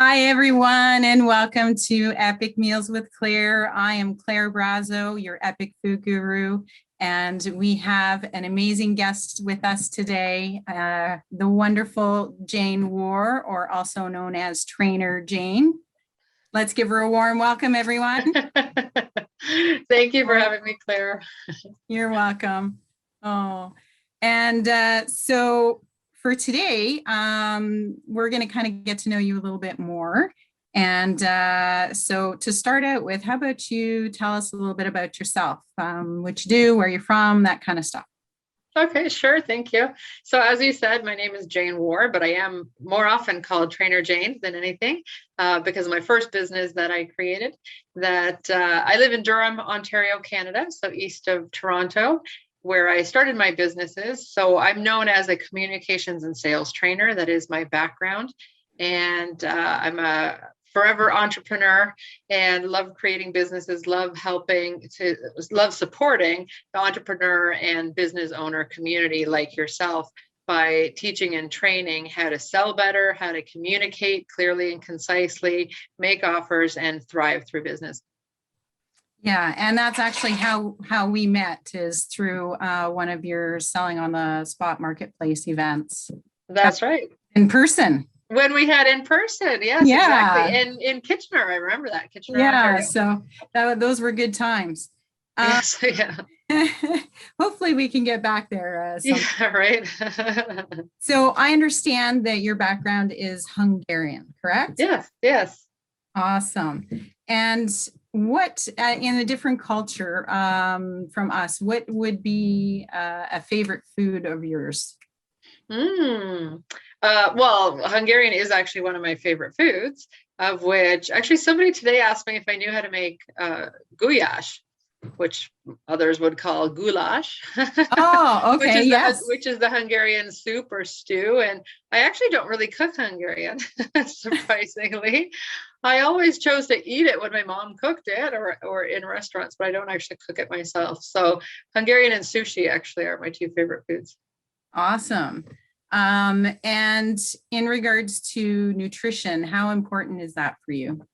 Hi, everyone, and welcome to Epic Meals with Claire. I am Claire Brazeau, your Epic Food Guru, and we have an amazing guest with us today, the wonderful Jane War, or also known as Trainer Jane. Let's give her a warm welcome, everyone. Thank you for having me, Claire. You're welcome. Oh, and so for today, we're going to kind of get to know you a little bit more. And so to start out with, how about you tell us a little bit about yourself, what you do, where you're from, that kind of stuff. Okay, sure. Thank you. So as you said, my name is Jane War, but I am more often called Trainer Jane than anything because my first business that I created I live in Durham, Ontario, Canada, so east of Toronto, where I started my businesses. So I'm known as a communications and sales trainer. That is my background. And I'm a forever entrepreneur and love creating businesses, love supporting the entrepreneur and business owner community like yourself by teaching and training how to sell better, how to communicate clearly and concisely, make offers, and thrive through business. Yeah, and that's actually how we met, is through one of your selling on the spot marketplace events. That's right. In person. When we had in person, yes, yeah. Exactly. In Kitchener, I remember that. Kitchener, yeah, Ontario. So those were good times. Yes, yeah. Hopefully we can get back there. Yeah, right. So I understand that your background is Hungarian, correct? Yes, yes. Awesome. And what, in a different culture from us, what would be a favorite food of yours? Well, Hungarian is actually one of my favorite foods, of which actually somebody today asked me if I knew how to make gulyás, which others would call goulash. Oh, okay, which is the Hungarian soup or stew. And I actually don't really cook Hungarian, surprisingly. I always chose to eat it when my mom cooked it or in restaurants, but I don't actually cook it myself. So Hungarian and sushi actually are my two favorite foods. Awesome. And in regards to nutrition, how important is that for you?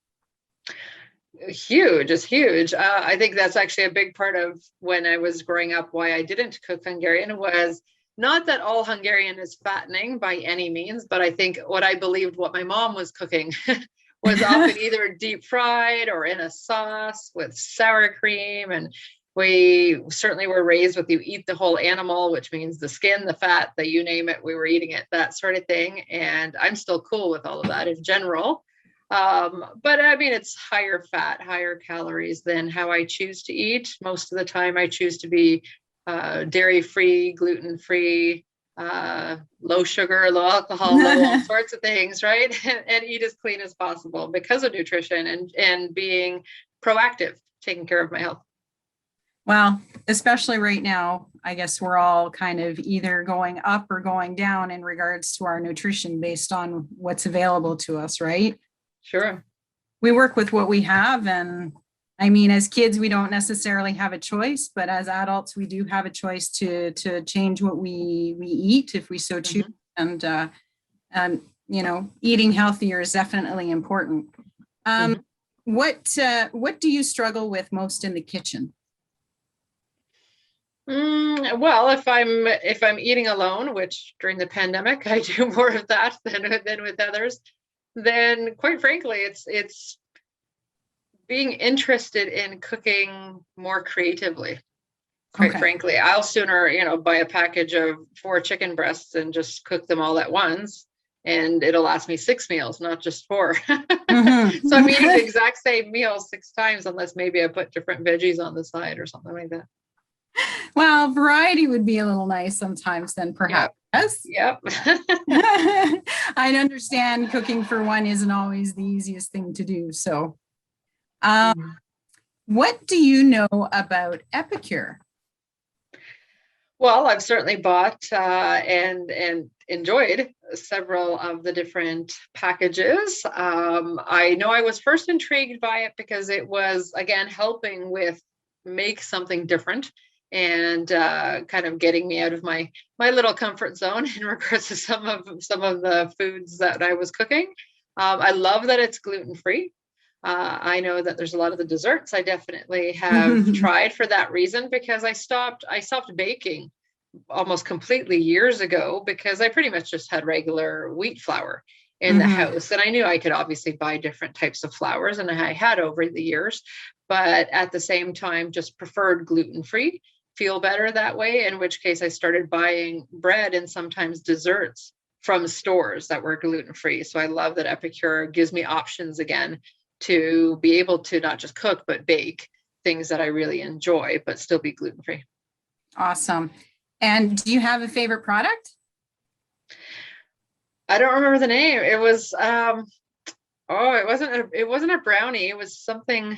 Huge. It's huge. I think that's actually a big part of when I was growing up, why I didn't cook Hungarian was not that all Hungarian is fattening by any means, but I think what I believed what my mom was cooking was often either deep fried or in a sauce with sour cream. And we certainly were raised with you eat the whole animal, which means the skin, the fat, you name it, we were eating it, that sort of thing. And I'm still cool with all of that in general. But I mean, it's higher fat, higher calories than how I choose to eat. Most of the time I choose to be dairy-free, gluten-free, low sugar, low alcohol, low all sorts of things, right? And eat as clean as possible because of nutrition and being proactive, taking care of my health. Well, especially right now, I guess we're all kind of either going up or going down in regards to our nutrition based on what's available to us, right? Sure. We work with what we have. And I mean, as kids, we don't necessarily have a choice, but as adults, we do have a choice to change what we eat if we so choose. Mm-hmm. And eating healthier is definitely important. Mm-hmm. What do you struggle with most in the kitchen? Well, if I'm eating alone, which during the pandemic I do more of that than with others, then quite frankly, it's being interested in cooking more creatively. Quite frankly, I'll sooner, buy a package of 4 chicken breasts and just cook them all at once, and it'll last me 6 meals, not just 4. Mm-hmm. So I'm eating the exact same meal 6 times, unless maybe I put different veggies on the side or something like that. Well, variety would be a little nice sometimes then, perhaps. Yep. I understand cooking for one isn't always the easiest thing to do. So what do you know about Epicure? Well, I've certainly bought and enjoyed several of the different packages. I know I was first intrigued by it because it was, again, helping with make something different and kind of getting me out of my little comfort zone in regards to some of the foods that I was cooking. I love that it's gluten-free. I know that there's a lot of the desserts I definitely have tried for that reason, because I stopped baking almost completely years ago, because I pretty much just had regular wheat flour in the house. And I knew I could obviously buy different types of flours, and I had over the years, but at the same time, just preferred gluten-free, feel better that way. In which case I started buying bread and sometimes desserts from stores that were gluten-free. So I love that Epicure gives me options again to be able to not just cook, but bake things that I really enjoy, but still be gluten-free. Awesome. And do you have a favorite product? I don't remember the name. It was, it wasn't a brownie. It was something,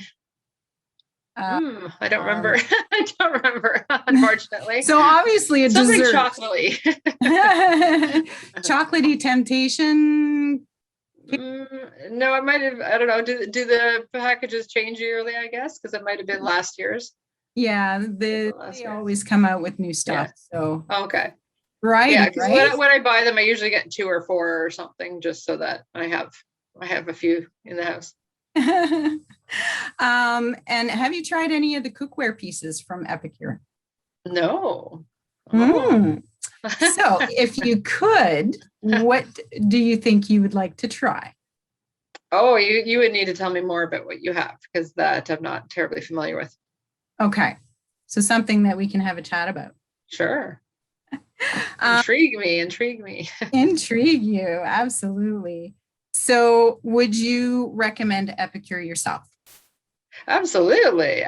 I don't remember. I don't remember, unfortunately. So obviously a something dessert. chocolatey. Chocolatey temptation. No, it might have, I don't know. Do the packages change yearly, I guess? Because it might have been last year's. Yeah, they always come out with new stuff. Yeah. So okay. Right. Yeah, because when I buy them, I usually get 2 or 4 or something, just so that I have a few in the house. And have you tried any of the cookware pieces from Epicure? No. Oh. So if you could, what do you think you would like to try? Oh, you would need to tell me more about what you have, because that I'm not terribly familiar with. Okay. So something that we can have a chat about. Sure. Intrigue me. Intrigue you. Absolutely. So would you recommend Epicure yourself? Absolutely.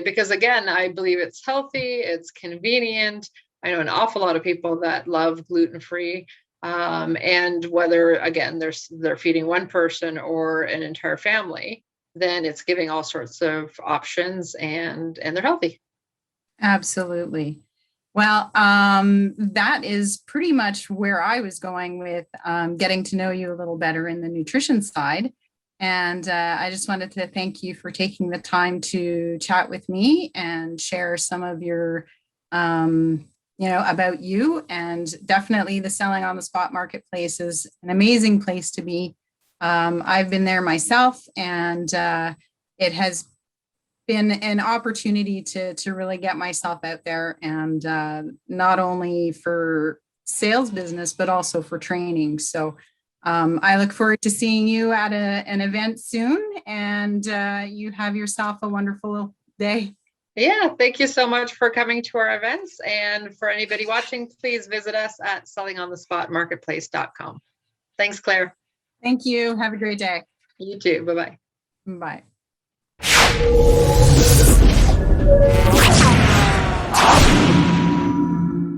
Because again, I believe it's healthy, it's convenient. I know an awful lot of people that love gluten-free. And whether, again, they're feeding one person or an entire family, then it's giving all sorts of options, and they're healthy. Absolutely. Well, that is pretty much where I was going with getting to know you a little better in the nutrition side. And I just wanted to thank you for taking the time to chat with me and share some of your, about you. And definitely the Selling on the Spot marketplace is an amazing place to be. I've been there myself, and it has been an opportunity to really get myself out there, and not only for sales business, but also for training. So I look forward to seeing you at an event soon, and you have yourself a wonderful day. Yeah, thank you so much for coming to our events. And for anybody watching, please visit us at sellingonthespotmarketplace.com. Thanks, Claire. Thank you. Have a great day. You too. Bye-bye. Bye.